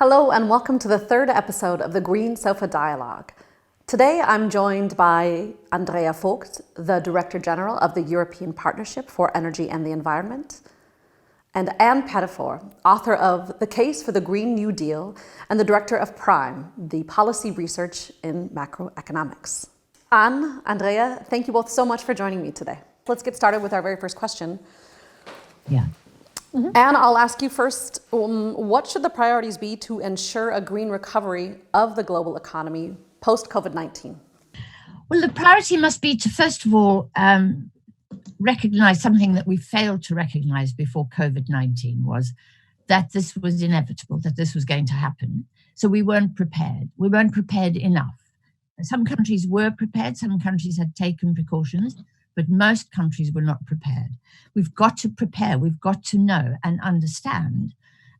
Hello and welcome to the third episode of the Green Sofa Dialogue. Today I'm joined by Andrea Vogt, the Director General of the European Partnership for Energy and the Environment, and Anne Pettifor, author of The Case for the Green New Deal and the Director of PRIME, the Policy Research in Macroeconomics. Anne, Andrea, thank you both so much for joining me today. Let's get started with our very first question. Yeah. Mm-hmm. Anne, I'll ask you first, what should the priorities be to ensure a green recovery of the global economy post-COVID-19? Well, the priority must be to, first of all, recognize something that we failed to recognize before COVID-19 was that this was inevitable, that this was going to happen. So we weren't prepared. We weren't prepared enough. Some countries were prepared, some countries had taken precautions, but most countries were not prepared. We've got to prepare, we've got to know and understand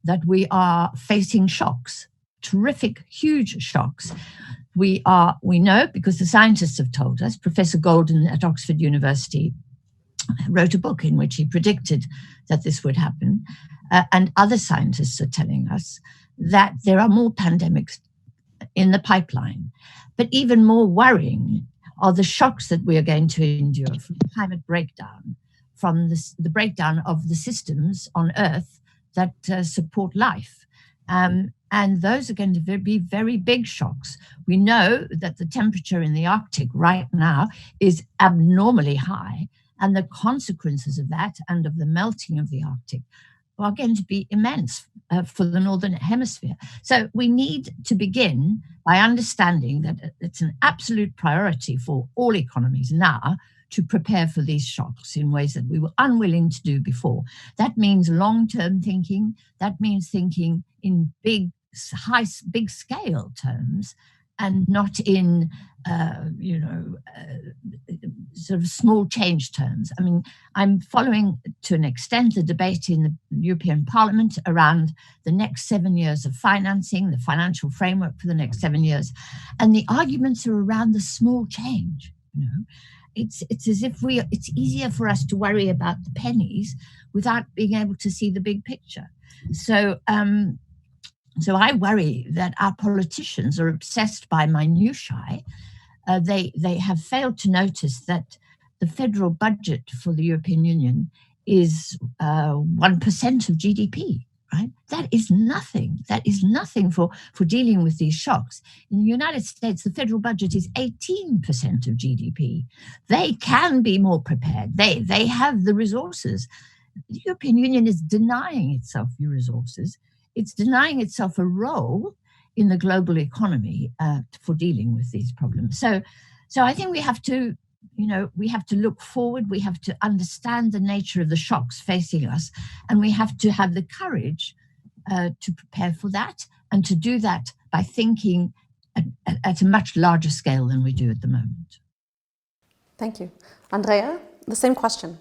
that we are facing shocks, terrific, huge shocks. We know because the scientists have told us. Professor Golden at Oxford University wrote a book in which he predicted that this would happen. And other scientists are telling us that there are more pandemics in the pipeline. But even more worrying are the shocks that we are going to endure from the climate breakdown, from the breakdown of the systems on Earth that support life. And those are going to be very big shocks. We know that the temperature in the Arctic right now is abnormally high, and the consequences of that and of the melting of the Arctic are going to be immense for the Northern Hemisphere. So we need to begin by understanding that it's an absolute priority for all economies now to prepare for these shocks in ways that we were unwilling to do before. That means long-term thinking. That means thinking in big scale terms and not in, sort of small change terms. I mean, I'm following to an extent the debate in the European Parliament around the next 7 years of financing, the financial framework for the next 7 years. And the arguments are around the small change, It's as if it's easier for us to worry about the pennies without being able to see the big picture. So I worry that our politicians are obsessed by minutiae. They have failed to notice that the federal budget for the European Union is 1% of GDP. Right? That is nothing. That is nothing for dealing with these shocks. In the United States, the federal budget is 18% of GDP. They can be more prepared. They have the resources. The European Union is denying itself the resources. It's denying itself a role in the global economy for dealing with these problems. So I think we have to look forward, we have to understand the nature of the shocks facing us, and we have to have the courage to prepare for that and to do that by thinking at a much larger scale than we do at the moment. Thank you. Andrea, the same question.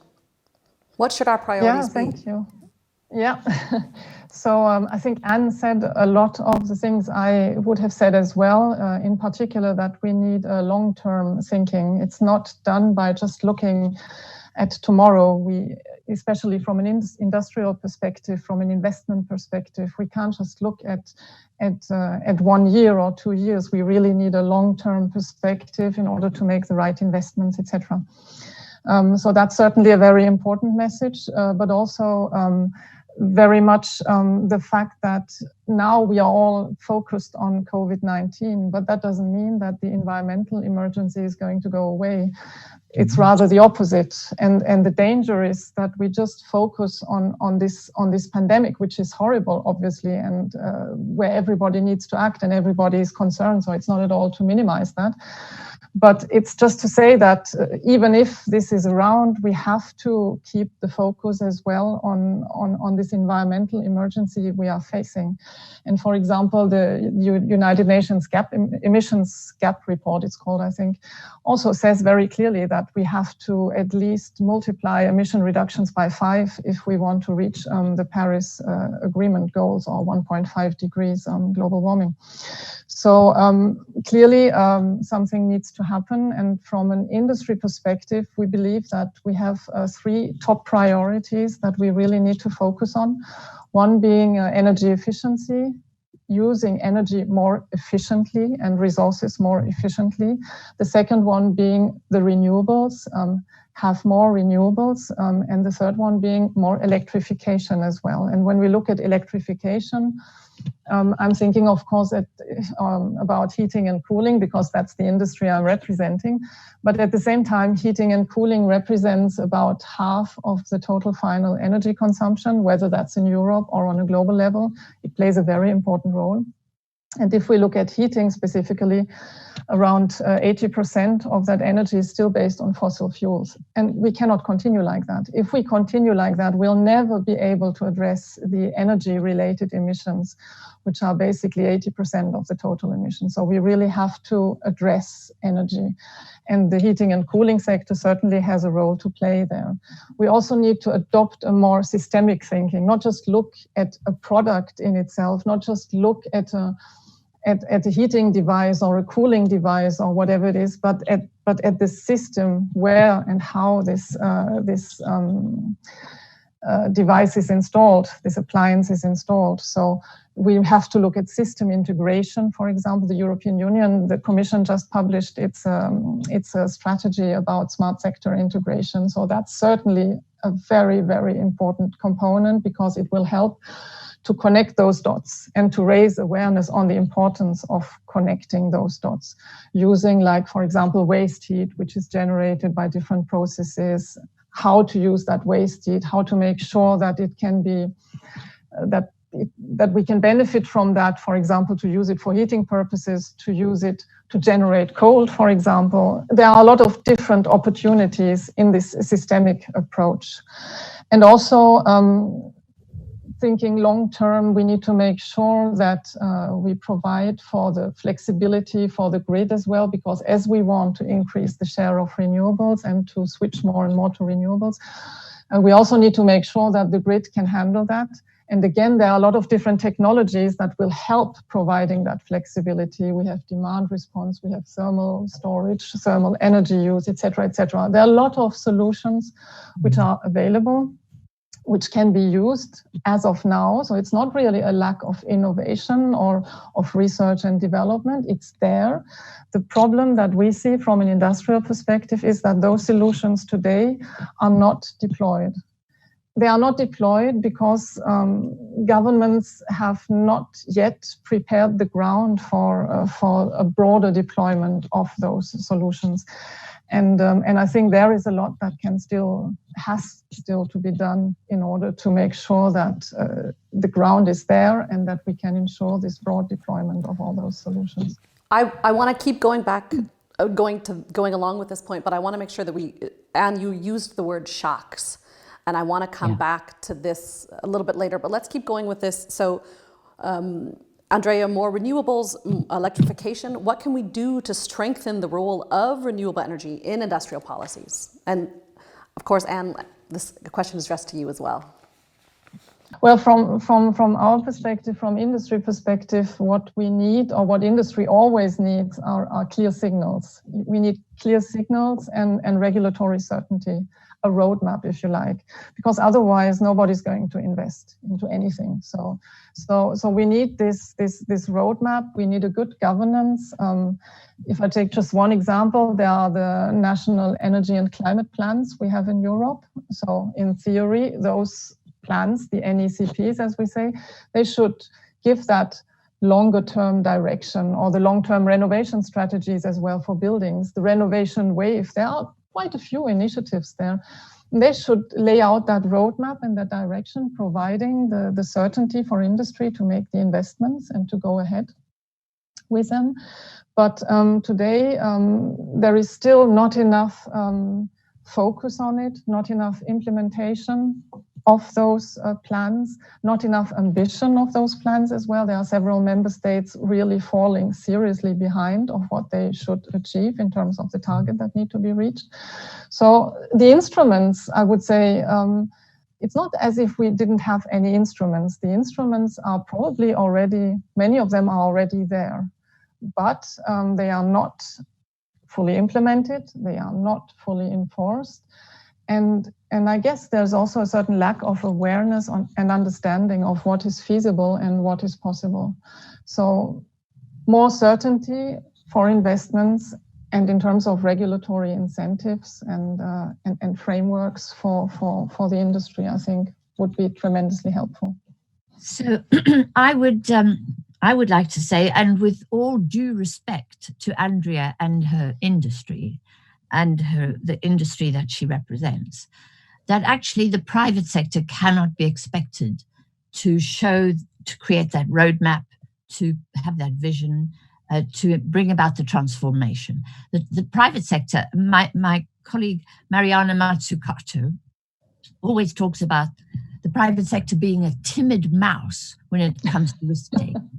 What should our priorities be? Yeah, thank you. Yeah, so I think Anne said a lot of the things I would have said as well, in particular that we need a long-term thinking. It's not done by just looking at tomorrow. Especially from an industrial perspective, from an investment perspective, we can't just look at 1 year or 2 years. We really need a long-term perspective in order to make the right investments, etc. So that's certainly a very important message, but also very much the fact that now we are all focused on COVID-19, but that doesn't mean that the environmental emergency is going to go away. It's rather the opposite. And the danger is that we just focus on this pandemic, which is horrible, obviously, and where everybody needs to act and everybody is concerned. So it's not at all to minimize that. But it's just to say that even if this is around, we have to keep the focus as well on this environmental emergency we are facing. And for example, the United Nations emissions gap report, it's called, I think, also says very clearly that we have to at least multiply emission reductions by 5 if we want to reach the Paris Agreement goals, or 1.5 degrees global warming. So clearly something needs to happen. And from an industry perspective, we believe that we have 3 top priorities that we really need to focus on. One being energy efficiency, using energy more efficiently and resources more efficiently. The second one being the renewables, have more renewables, and the third one being more electrification as well. And when we look at electrification, I'm thinking, of course, about heating and cooling, because that's the industry I'm representing. But at the same time, heating and cooling represents about half of the total final energy consumption, whether that's in Europe or on a global level. It plays a very important role. And if we look at heating specifically, around 80% of that energy is still based on fossil fuels. And we cannot continue like that. If we continue like that, we'll never be able to address the energy-related emissions, which are basically 80% of the total emissions. So we really have to address energy. And the heating and cooling sector certainly has a role to play there. We also need to adopt a more systemic thinking, not just look at a product in itself, not just look at a heating device or a cooling device or whatever it is, but at the system where and how this device is installed, this appliance is installed. So we have to look at system integration. For example, the European Union, the Commission just published its strategy about smart sector integration. So that's certainly a very, very important component, because it will help to connect those dots and to raise awareness on the importance of connecting those dots, using, like, for example, waste heat, which is generated by different processes, how to use that waste heat, how to make sure that it can be, that we can benefit from that, for example, to use it for heating purposes, to use it to generate cold, for example. There are a lot of different opportunities in this systemic approach. And also, thinking long term, we need to make sure that we provide for the flexibility for the grid as well, because as we want to increase the share of renewables and to switch more and more to renewables, we also need to make sure that the grid can handle that. And again, there are a lot of different technologies that will help providing that flexibility. We have demand response, we have thermal storage, thermal energy use, etc., etc. There are a lot of solutions which are available, which can be used as of now. So it's not really a lack of innovation or of research and development. It's there. The problem that we see from an industrial perspective is that those solutions today are not deployed. They are not deployed because governments have not yet prepared the ground for a broader deployment of those solutions. And I think there is a lot that has still to be done in order to make sure that the ground is there and that we can ensure this broad deployment of all those solutions. I want to keep going along with this point, but I want to make sure that Anne, you used the word shocks, and I want to come back to this a little bit later, but let's keep going with this. So, Andrea, more renewables, electrification. What can we do to strengthen the role of renewable energy in industrial policies? And of course, Anne, this question is addressed to you as well. Well, from our perspective, from industry perspective, what we need, or what industry always needs, are clear signals. We need clear signals and regulatory certainty, a roadmap, if you like, because otherwise nobody's going to invest into anything. So we need this roadmap. We need a good governance. If I take just one example, there are the national energy and climate plans we have in Europe. So in theory, those plans, the NECPs, as we say, they should give that longer term direction, or the long-term renovation strategies as well for buildings, the renovation wave. There are quite a few initiatives there. They should lay out that roadmap and that direction, providing the certainty for industry to make the investments and to go ahead with them. But today, there is still not enough focus on it, not enough implementation of those plans, not enough ambition of those plans as well. There are several member states really falling seriously behind of what they should achieve in terms of the target that need to be reached. So the instruments, I would say, it's not as if we didn't have any instruments. The instruments are probably already, many of them are already there, but they are not fully implemented. They are not fully enforced. And I guess there's also a certain lack of awareness and understanding of what is feasible and what is possible. So more certainty for investments, and in terms of regulatory incentives and frameworks for the industry, I think would be tremendously helpful. So I would like to say, and with all due respect to Andrea and her industry and the industry that she represents, that actually the private sector cannot be expected to create that roadmap, to have that vision, to bring about the transformation. The private sector, my colleague Mariana Mazzucato always talks about the private sector being a timid mouse when it comes to risk taking,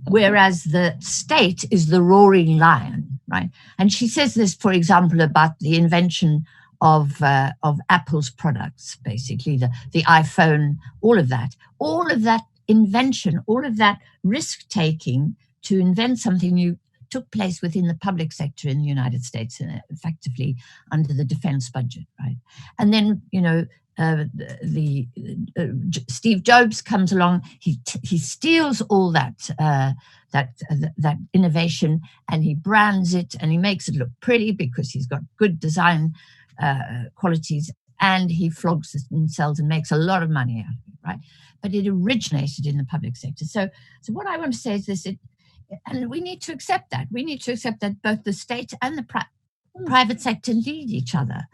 whereas the state is the roaring lion, right? And she says this, for example, about the invention of Apple's products, basically the iPhone, all of that invention, all of that risk taking to invent something new took place within the public sector in the United States, effectively under the defense budget, right? And then, Steve Jobs comes along. He steals all that innovation, and he brands it, and he makes it look pretty because he's got good design qualities, and he flogs it and sells and makes a lot of money out of it, right? But it originated in the public sector. So what I want to say is this: and we need to accept that. We need to accept that both the state and the private sector need each other.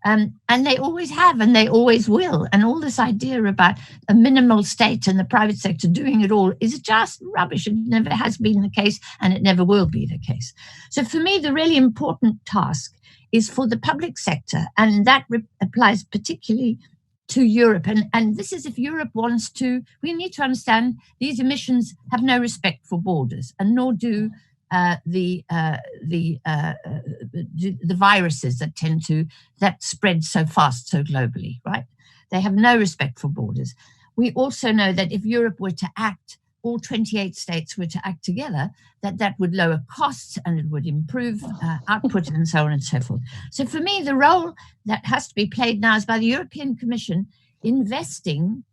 And they always have, and they always will. And all this idea about a minimal state and the private sector doing it all is just rubbish. It never has been the case, and it never will be the case. So for me, the really important task is for the public sector, and that applies particularly to Europe. And this is if Europe wants to, we need to understand these emissions have no respect for borders, and nor do the viruses that spread so fast, so globally, right? They have no respect for borders. We also know that if Europe were to act, all 28 states were to act together, that would lower costs and it would improve output and so on and so forth. So for me, the role that has to be played now is by the European Commission investing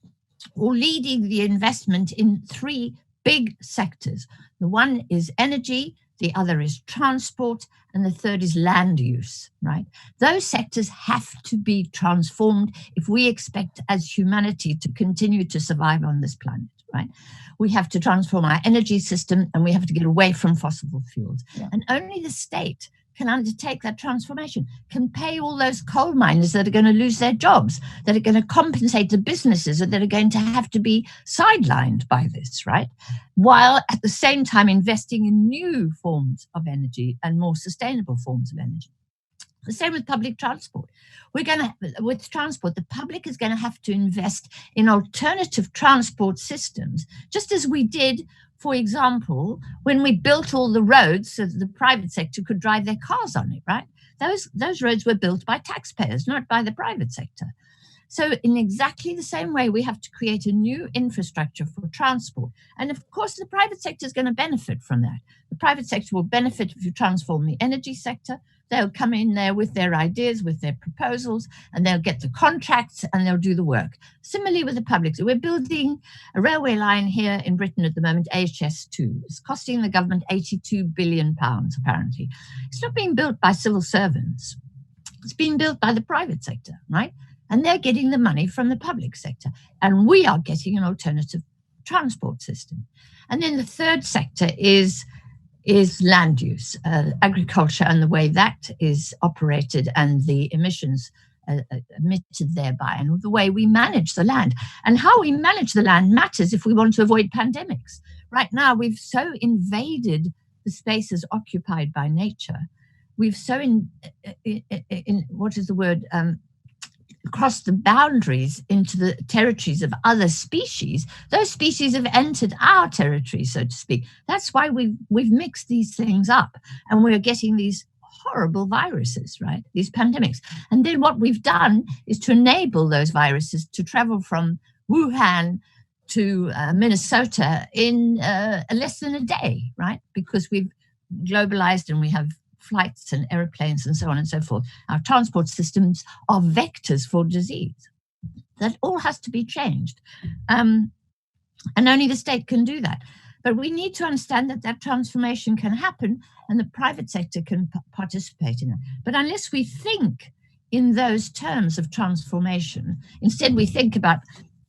or leading the investment in three big sectors. The one is energy, the other is transport, and the third is land use, right? Those sectors have to be transformed if we expect as humanity to continue to survive on this planet, right? We have to transform our energy system, and we have to get away from fossil fuels. Yeah. And only the state can undertake that transformation, can pay all those coal miners that are going to lose their jobs, that are going to compensate the businesses that are going to have to be sidelined by this, right? While at the same time investing in new forms of energy and more sustainable forms of energy. The same with public transport. With transport, the public is going to have to invest in alternative transport systems, just as we did, for example, when we built all the roads so that the private sector could drive their cars on it, right? Those roads were built by taxpayers, not by the private sector. So in exactly the same way, we have to create a new infrastructure for transport. And of course, the private sector is going to benefit from that. The private sector will benefit if you transform the energy sector. They'll come in there with their ideas, with their proposals, and they'll get the contracts and they'll do the work. Similarly with the public, we're building a railway line here in Britain at the moment, HS2. It's costing the government £82 billion, apparently. It's not being built by civil servants. It's being built by the private sector, right? And they're getting the money from the public sector. And we are getting an alternative transport system. And then the third sector is land use, agriculture, and the way that is operated and the emissions emitted thereby, and the way we manage the land. And how we manage the land matters if we want to avoid pandemics. Right now, we've so invaded the spaces occupied by nature. We've so crossed the boundaries into the territories of other species. Those species have entered our territory, so to speak. That's why we've mixed these things up, and we're getting these horrible viruses, right? These pandemics. And then what we've done is to enable those viruses to travel from Wuhan to Minnesota in less than a day, right? Because we've globalized and we have flights and aeroplanes and so on and so forth. Our transport systems are vectors for disease. That all has to be changed. And only the state can do that. But we need to understand that that transformation can happen and the private sector can participate in it. But unless we think in those terms of transformation, instead we think about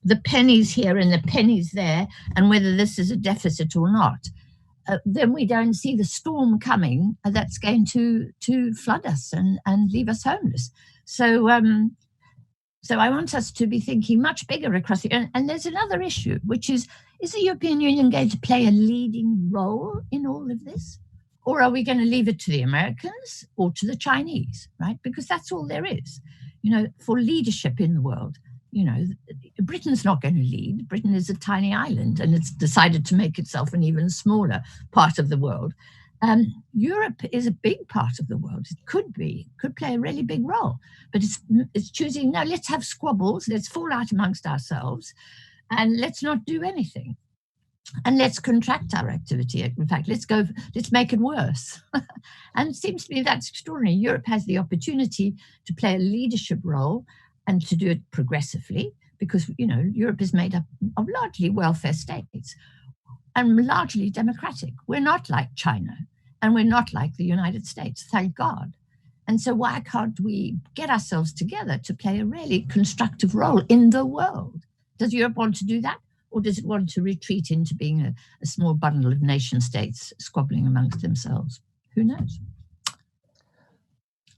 the pennies here and the pennies there and whether this is a deficit or not, then we don't see the storm coming that's going to flood us and leave us homeless. So I want us to be thinking much bigger across the... And there's another issue, which is the European Union going to play a leading role in all of this? Or are we going to leave it to the Americans or to the Chinese, right? Because that's all there is, for leadership in the world. Britain's not going to lead. Britain is a tiny island and it's decided to make itself an even smaller part of the world. Europe is a big part of the world. It could play a really big role, but it's choosing, no, let's have squabbles, let's fall out amongst ourselves, and let's not do anything. And let's contract our activity. In fact, let's make it worse. And it seems to me that's extraordinary. Europe has the opportunity to play a leadership role and to do it progressively, because, Europe is made up of largely welfare states and largely democratic. We're not like China and we're not like the United States, thank God. And so why can't we get ourselves together to play a really constructive role in the world? Does Europe want to do that? Or does it want to retreat into being a small bundle of nation states squabbling amongst themselves? Who knows?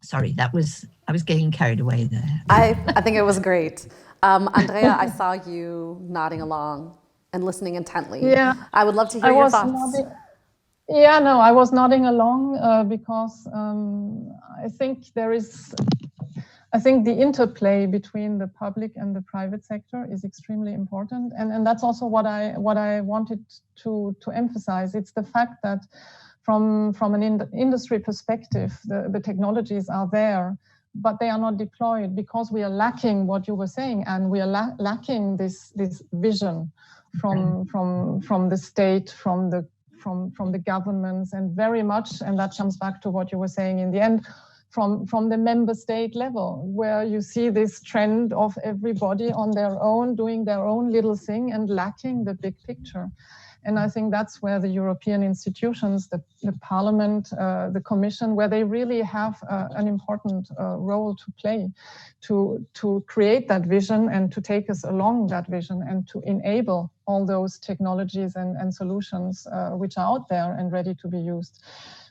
Sorry, I was getting carried away there. I think it was great. Andrea, I saw you nodding along and listening intently. Yeah. I would love to hear your thoughts. I was nodding along because I think the interplay between the public and the private sector is extremely important. And that's also what I wanted to emphasize. It's the fact that from an industry perspective, the technologies are there, but they are not deployed because we are lacking what you were saying, and we are lacking this vision from the state, from the governments, and very much, and that comes back to what you were saying in the end, from the member state level, where you see this trend of everybody on their own, doing their own little thing and lacking the big picture. And I think that's where the European institutions, the Parliament, the Commission, where they really have an important role to play, to create that vision and to take us along that vision and to enable all those technologies and solutions which are out there and ready to be used.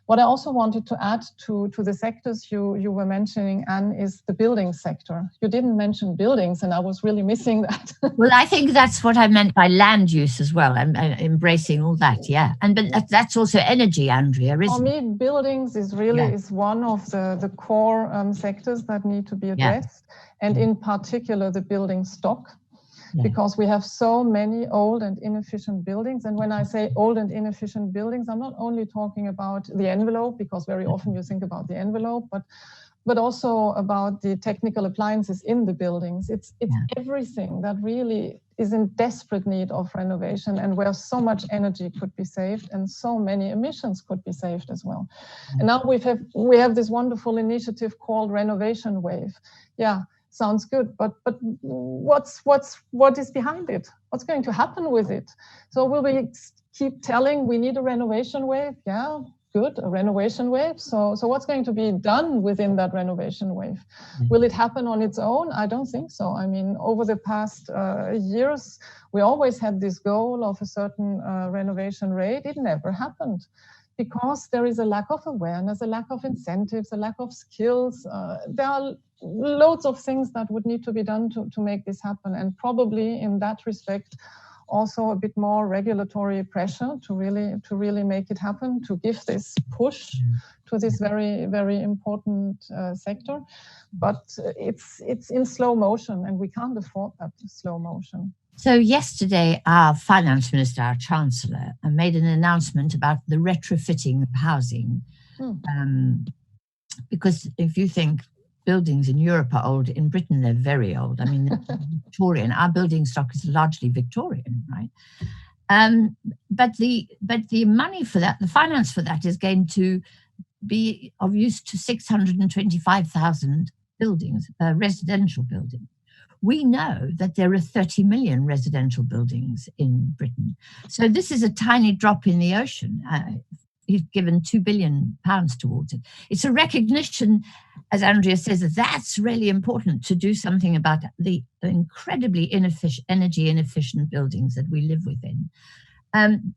What I also wanted to add to the sectors you were mentioning, Anne, is the building sector. You didn't mention buildings, and I was really missing that. Well, I think that's what I meant by land use as well, and embracing all that, yeah. But that's also energy, Andrea, isn't it? For me, buildings is really is one of the core sectors that need to be addressed, and in particular the building stock. Because we have so many old and inefficient buildings. And when I say old and inefficient buildings, I'm not only talking about the envelope, because very often you think about the envelope, but also about the technical appliances in the buildings. It's everything that really is in desperate need of renovation, and where so much energy could be saved and so many emissions could be saved as well. And now we have this wonderful initiative called Renovation Wave. Yeah. Sounds good, but what is behind it? What's going to happen with it? So will we keep telling we need a renovation wave? Yeah, good, a renovation wave. So what's going to be done within that renovation wave? Will it happen on its own? I don't think so. I mean, over the past years, we always had this goal of a certain renovation rate. It never happened, because there is a lack of awareness, a lack of incentives, a lack of skills. There are loads of things that would need to be done to make this happen. And probably in that respect, also a bit more regulatory pressure to really make it happen, to give this push to this very, very important sector. But it's in slow motion, and we can't afford that slow motion. So yesterday, our finance minister, our chancellor, made an announcement about the retrofitting of housing. Because if you think buildings in Europe are old, in Britain they're very old. I mean, they're Victorian. Our building stock is largely Victorian, right? But the money for that, the finance for that, is going to be of use to 625,000 buildings, residential buildings. We know that there are 30 million residential buildings in Britain. So this is a tiny drop in the ocean. He's given £2 billion towards it. It's a recognition, as Andrea says, that that's really important to do something about the incredibly energy inefficient buildings that we live within.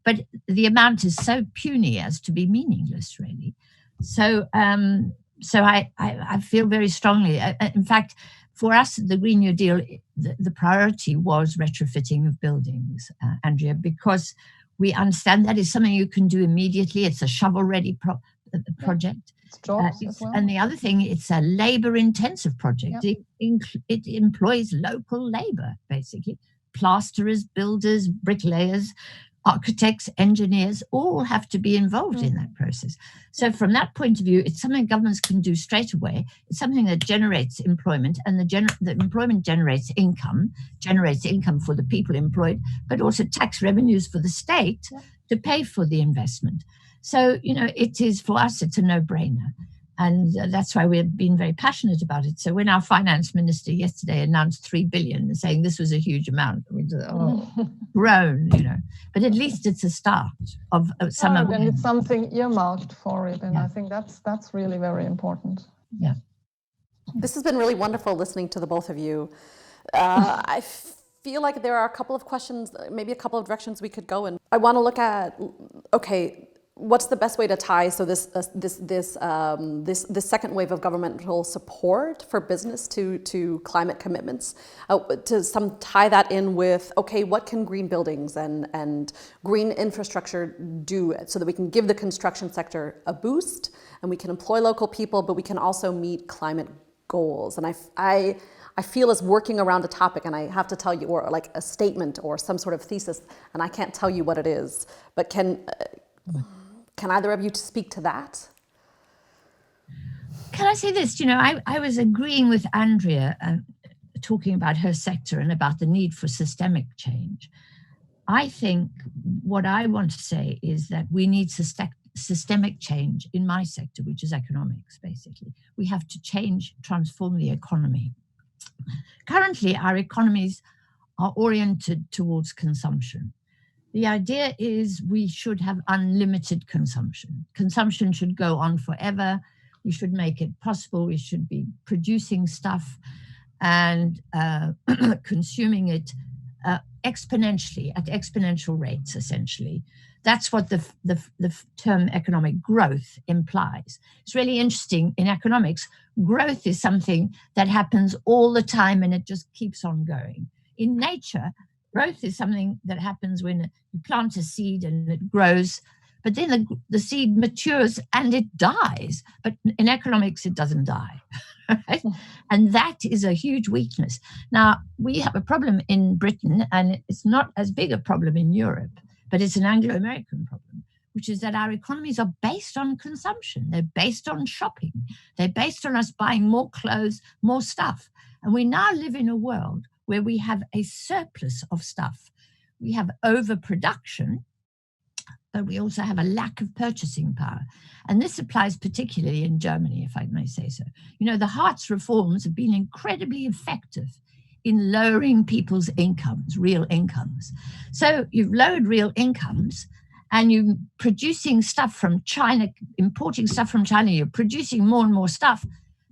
But the amount is so puny as to be meaningless, really. So I feel very strongly. In fact, for us, the Green New Deal, the priority was retrofitting of buildings, Andrea, because we understand that is something you can do immediately. It's a shovel-ready project. It's jobs as well. And the other thing, it's a labor-intensive project. Yep. It employs local labor, basically. Plasterers, builders, bricklayers, architects, engineers, all have to be involved in that process. So from that point of view, it's something governments can do straight away. It's something that generates employment, and the employment generates income for the people employed, but also tax revenues for the state to pay for the investment. So, it is, for us, it's a no-brainer. And that's why we've been very passionate about it. So when our finance minister yesterday announced 3 billion, saying this was a huge amount, we just, grown, But at least it's a start of some of it. And it's something earmarked for it. And I think that's really very important. Yeah. This has been really wonderful listening to the both of you. I feel like there are a couple of questions, maybe a couple of directions we could go in. I want to look at, what's the best way to tie this second wave of governmental support for business to climate commitments, to tie that in with what can green buildings and green infrastructure do so that we can give the construction sector a boost and we can employ local people, but we can also meet climate goals. And I feel as working around a topic, and I have to tell you, or like a statement or some sort of thesis, and I can't tell you what it is, but can either of you speak to that? Can I say this? I was agreeing with Andrea talking about her sector and about the need for systemic change. I think what I want to say is that we need systemic change in my sector, which is economics, basically. We have to transform the economy. Currently, our economies are oriented towards consumption. The idea is we should have unlimited consumption. Consumption should go on forever. We should make it possible. We should be producing stuff and consuming it exponentially, at exponential rates, essentially. That's what the term economic growth implies. It's really interesting. In economics, growth is something that happens all the time and it just keeps on going. In nature, growth is something that happens when you plant a seed and it grows, but then the seed matures and it dies. But in economics, it doesn't die. Right? And that is a huge weakness. Now, we have a problem in Britain, and it's not as big a problem in Europe, but it's an Anglo-American problem, which is that our economies are based on consumption. They're based on shopping. They're based on us buying more clothes, more stuff. And we now live in a world where we have a surplus of stuff. We have overproduction, but we also have a lack of purchasing power. And this applies particularly in Germany, if I may say so. The Hartz reforms have been incredibly effective in lowering people's incomes, real incomes. So you've lowered real incomes and you're producing stuff from China, importing stuff from China, you're producing more and more stuff.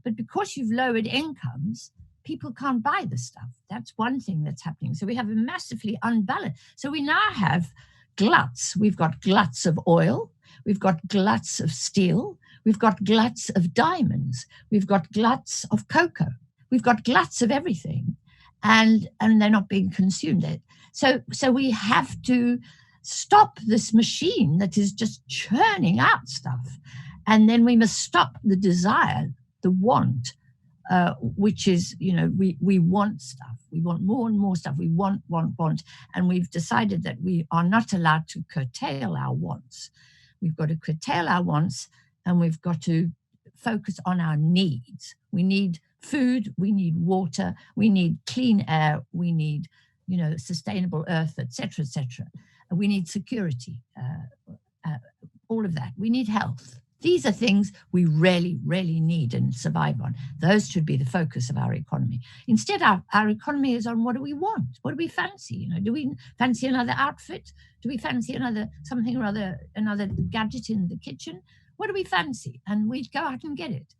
But because you've lowered incomes, people can't buy the stuff. That's one thing that's happening. So we have a massively unbalanced. So we now have gluts. We've got gluts of oil. We've got gluts of steel. We've got gluts of diamonds. We've got gluts of cocoa. We've got gluts of everything. And they're not being consumed. So we have to stop this machine that is just churning out stuff. And then we must stop the desire, the want, which is, we want stuff. We want more and more stuff. We want. And we've decided that we are not allowed to curtail our wants. We've got to curtail our wants and we've got to focus on our needs. We need food, we need water, we need clean air, we need, sustainable earth, etc., etc. We need security, all of that. We need health. These are things we really, really need and survive on. Those should be the focus of our economy. Instead, our economy is on what do we want? What do we fancy? You know, do we fancy another outfit? Do we fancy another something or other, another gadget in the kitchen? What do we fancy? And we go out and get it.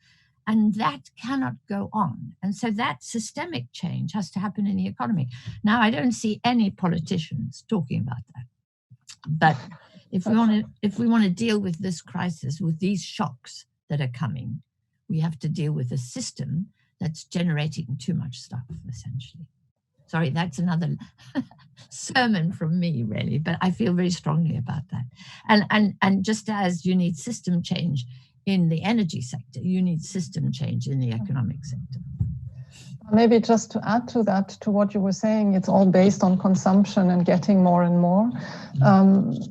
And that cannot go on. And so that systemic change has to happen in the economy. Now, I don't see any politicians talking about that. But if we want to deal with this crisis, with these shocks that are coming, we have to deal with a system that's generating too much stuff, essentially. Sorry, that's another sermon from me, really, but I feel very strongly about that. And just as you need system change in the energy sector, you need system change in the economic sector. Maybe just to add to that, to what you were saying, it's all based on consumption and getting more and more.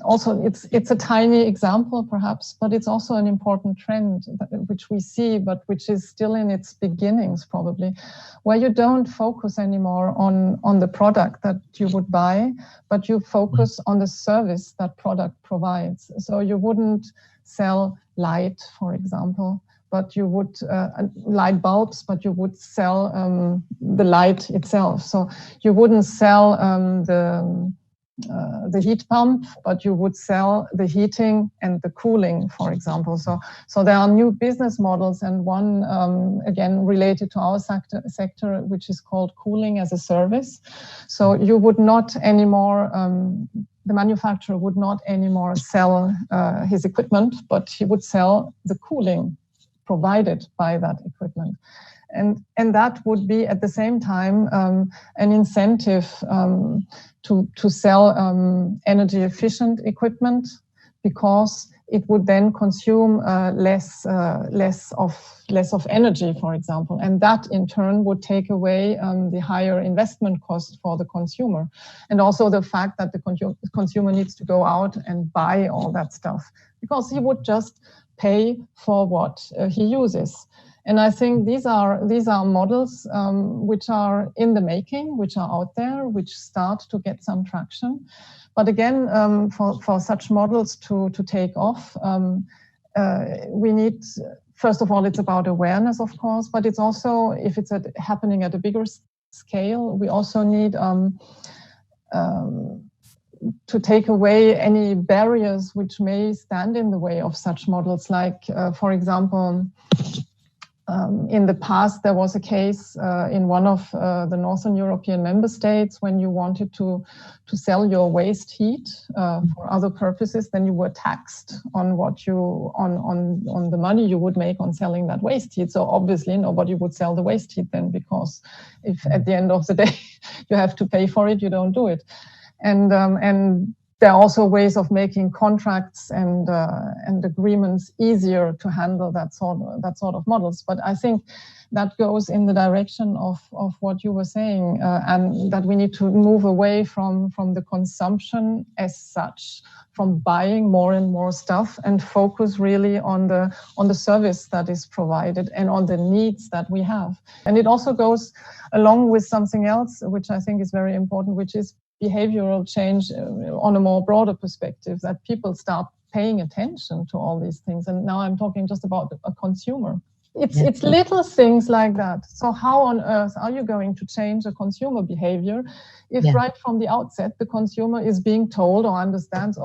Also, it's a tiny example, perhaps, but it's also an important trend which we see, but which is still in its beginnings, probably, where you don't focus anymore on the product that you would buy, but you focus on the service that product provides. So you wouldn't sell light, for example, but you would light bulbs, but you would sell the light itself. So you wouldn't sell the heat pump, but you would sell the heating and the cooling, for example. So there are new business models, and one again related to our sector, which is called cooling as a service. So you would not anymore. The manufacturer would not anymore sell his equipment, but he would sell the cooling provided by that equipment. And that would be at the same time an incentive to sell energy efficient equipment, because it would then consume less of energy, for example, and that in turn would take away the higher investment cost for the consumer, and also the fact that the consumer needs to go out and buy all that stuff, because he would just pay for what he uses. And I think these are models which are in the making, which are out there, which start to get some traction. But again, for such models to take off, we need, first of all, it's about awareness, of course, but it's also, if it's happening at a bigger scale, we also need to take away any barriers which may stand in the way of such models. Like, for example, in the past, there was a case in one of the Northern European member states when you wanted to sell your waste heat for other purposes, then you were taxed on what on the money you would make on selling that waste heat. So obviously nobody would sell the waste heat then, because if at the end of the day you have to pay for it, you don't do it. And there are also ways of making contracts and agreements easier to handle that sort of models. But I think that goes in the direction of what you were saying, and that we need to move away from the consumption as such, from buying more and more stuff, and focus really on the service that is provided and on the needs that we have. And it also goes along with something else, which I think is very important, which is behavioral change on a more broader perspective, that people start paying attention to all these things. And now I'm talking just about a consumer. It's little things like that. So how on earth are you going to change a consumer behavior if right from the outset the consumer is being told or understands,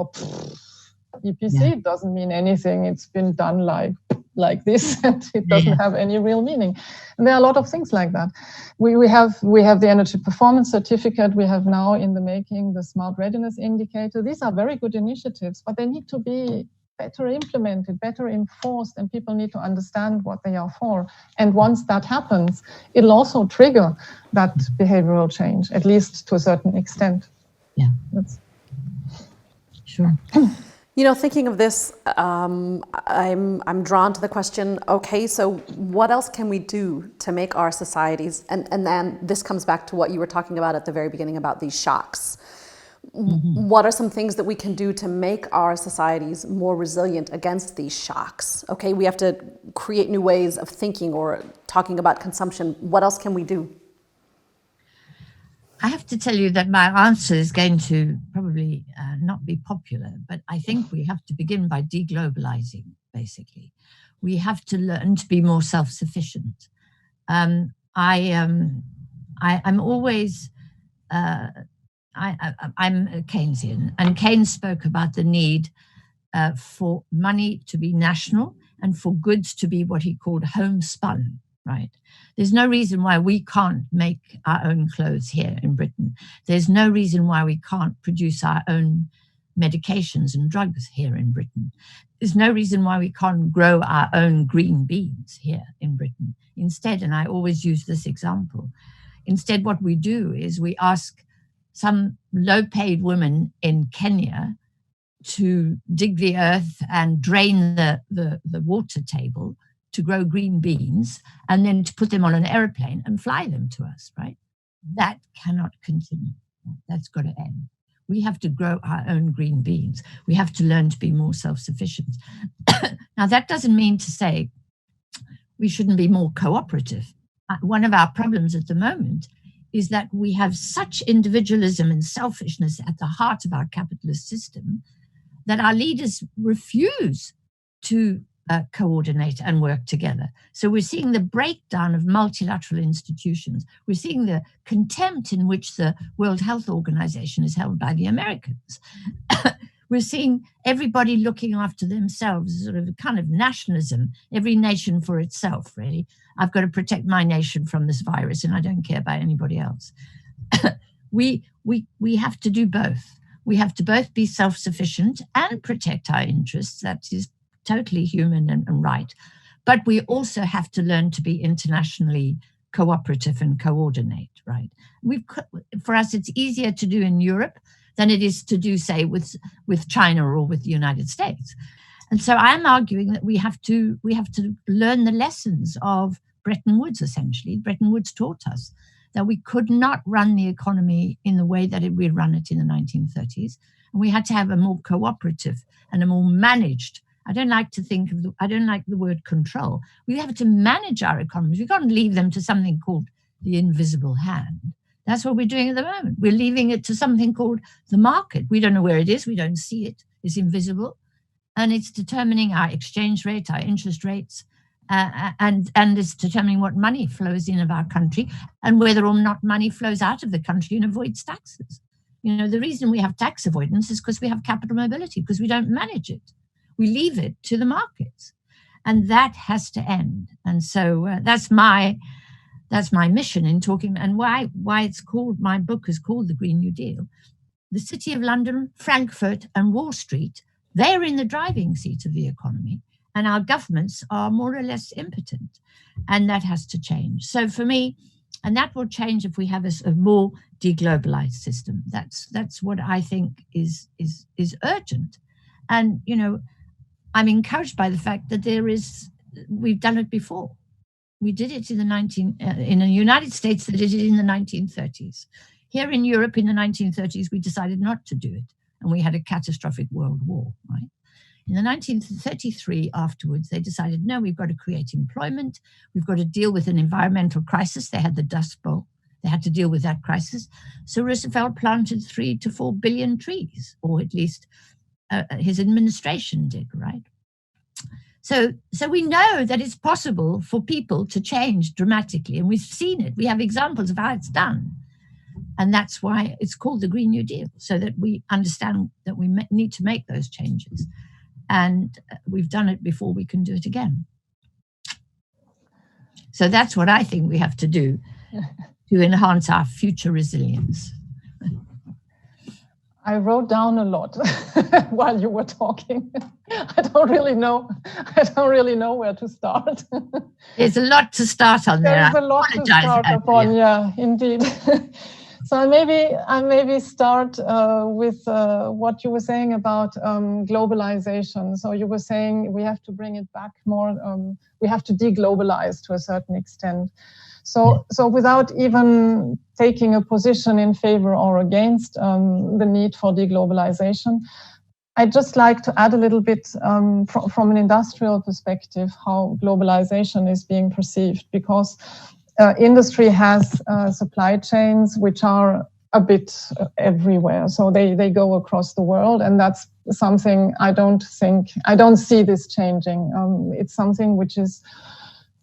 EPC doesn't mean anything, it's been done like this, and it doesn't have any real meaning. And there are a lot of things like that. We have the energy performance certificate. We have now in the making the smart readiness indicator. These are very good initiatives, but they need to be better implemented, better enforced, and people need to understand what they are for. And once that happens, it'll also trigger that behavioral change, at least to a certain extent. Yeah, sure. You know, thinking of this, I'm drawn to the question, okay, so what else can we do to make our societies, and then this comes back to what you were talking about at the very beginning about these shocks. Mm-hmm. What are some things that we can do to make our societies more resilient against these shocks? Okay, we have to create new ways of thinking or talking about consumption. What else can we do? I have to tell you that my answer is going to probably not be popular, but I think we have to begin by deglobalizing, basically. We have to learn to be more self-sufficient. I'm always, I'm a Keynesian, and Keynes spoke about the need for money to be national and for goods to be what he called homespun, right? There's no reason why we can't make our own clothes here in Britain. There's no reason why we can't produce our own medications and drugs here in Britain. There's no reason why we can't grow our own green beans here in Britain. Instead, and I always use this example, instead what we do is we ask some low-paid woman in Kenya to dig the earth and drain the water table to grow green beans, and then to put them on an airplane and fly them to us, right? That cannot continue. That's got to end. We have to grow our own green beans. We have to learn to be more self-sufficient. Now, that doesn't mean to say we shouldn't be more cooperative. One of our problems at the moment is that we have such individualism and selfishness at the heart of our capitalist system that our leaders refuse to coordinate and work together. So we're seeing the breakdown of multilateral institutions. We're seeing the contempt in which the World Health Organization is held by the Americans. We're seeing everybody looking after themselves, sort of a kind of nationalism, every nation for itself, really. I've got to protect my nation from this virus and I don't care about anybody else. We have to do both. We have to both be self-sufficient and protect our interests. That is totally human and right. But we also have to learn to be internationally cooperative and coordinate, right? For us, it's easier to do in Europe than it is to do, say, with China or with the United States. And so I'm arguing that we have to learn the lessons of Bretton Woods, essentially. Bretton Woods taught us that we could not run the economy in the way that we ran it in the 1930s. And we had to have a more cooperative and a more managed. I don't like the word control. We have to manage our economies. We can't leave them to something called the invisible hand. That's what we're doing at the moment. We're leaving it to something called the market. We don't know where it is. We don't see it. It's invisible. And it's determining our exchange rate, our interest rates, and it's determining what money flows in of our country and whether or not money flows out of the country and avoids taxes. You know, the reason we have tax avoidance is because we have capital mobility, because we don't manage it. We leave it to the markets, and that has to end. And so that's my mission in talking, and why it's called, my book is called The Green New Deal. The City of London, Frankfurt, and Wall Street, they're in the driving seat of the economy, and our governments are more or less impotent, and that has to change. So for me, and that will change if we have a more deglobalized system. That's what I think is urgent. And you know, I'm encouraged by the fact that we've done it before. We did it in the United States, they did it in the 1930s. Here in Europe in the 1930s, we decided not to do it. And we had a catastrophic world war, right? In the 1933 afterwards, they decided, no, we've got to create employment. We've got to deal with an environmental crisis. They had the Dust Bowl. They had to deal with that crisis. So Roosevelt planted 3 to 4 billion trees, or at least his administration did, right? So we know that it's possible for people to change dramatically, and we've seen it. We have examples of how it's done. And that's why it's called the Green New Deal, so that we understand that we need to make those changes. And we've done it before, we can do it again. So that's what I think we have to do to enhance our future resilience. I wrote down a lot while you were talking. I don't really know where to start. There's a lot to start on there. There's a lot to start upon, yeah, indeed. So I maybe start with what you were saying about globalization. So you were saying we have to bring it back more. We have to deglobalize to a certain extent. So without even taking a position in favor or against the need for deglobalization, I'd just like to add a little bit from an industrial perspective how globalization is being perceived, because industry has supply chains which are a bit everywhere. So they go across the world, and that's something I don't see this changing. It's something which is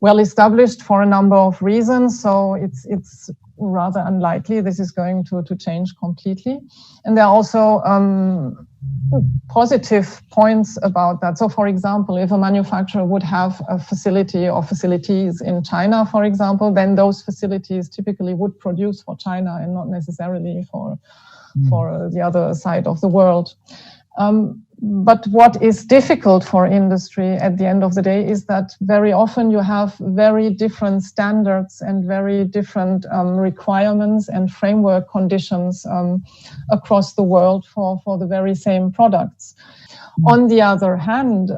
well established for a number of reasons. So it's rather unlikely this is going to change completely. And there are also positive points about that. So for example, if a manufacturer would have a facility or facilities in China, for example, then those facilities typically would produce for China and not necessarily for the other side of the world. But what is difficult for industry at the end of the day is that very often you have very different standards and very different requirements and framework conditions across the world for the very same products. On the other hand,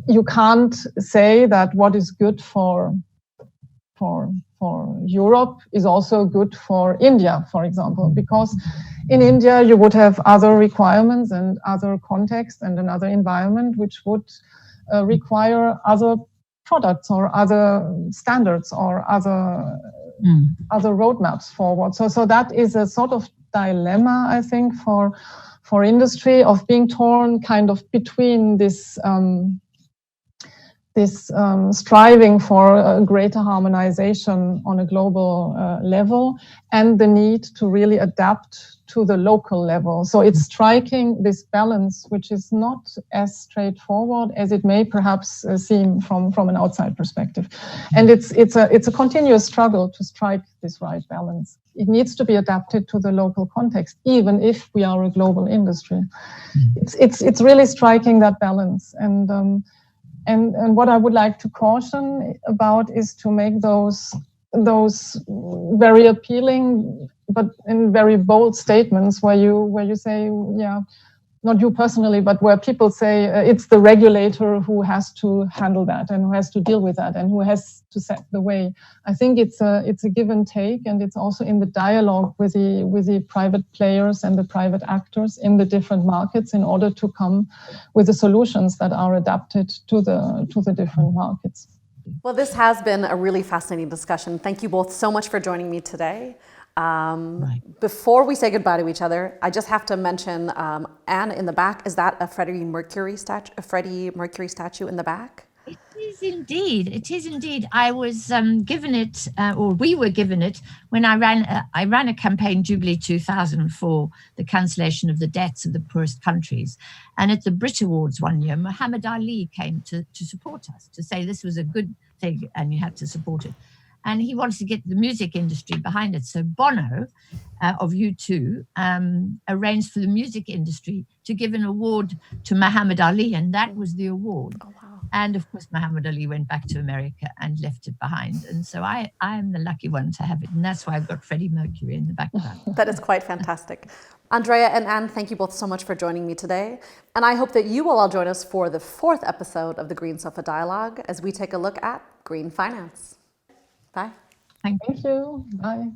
you can't say that what is good for Europe is also good for India, for example, because in India you would have other requirements and other context and another environment which would require other products or other standards or other roadmaps forward. So that is a sort of dilemma, I think, for industry, of being torn kind of between this striving for a greater harmonization on a global level and the need to really adapt to the local level. So it's striking this balance, which is not as straightforward as it may perhaps seem from an outside perspective. And it's a continuous struggle to strike this right balance. It needs to be adapted to the local context, even if we are a global industry. It's really striking that balance. And what I would like to caution about is to make those very appealing but in very bold statements where you say, yeah, not you personally, but where people say it's the regulator who has to handle that and who has to deal with that and who has to set the way. I think it's a give and take, and it's also in the dialogue with the private players and the private actors in the different markets in order to come with the solutions that are adapted to the different markets. Well, this has been a really fascinating discussion. Thank you both so much for joining me today. Before we say goodbye to each other, I just have to mention Anne in the back. Is that a Freddie Mercury statue in the back? It is indeed. It is indeed. I was given it, or we were given it, when I ran a campaign, Jubilee 2000, for the cancellation of the debts of the poorest countries. And at the Brit Awards one year, Muhammad Ali came to support us, to say this was a good thing and you had to support it. And he wanted to get the music industry behind it. So Bono of U2 arranged for the music industry to give an award to Muhammad Ali, and that was the award. Oh, wow. And of course, Muhammad Ali went back to America and left it behind. And so I am the lucky one to have it. And that's why I've got Freddie Mercury in the background. That is quite fantastic. Andrea and Anne, thank you both so much for joining me today. And I hope that you will all join us for the 4th episode of the Green Sofa Dialogue as we take a look at green finance. Bye. Thank you. Bye.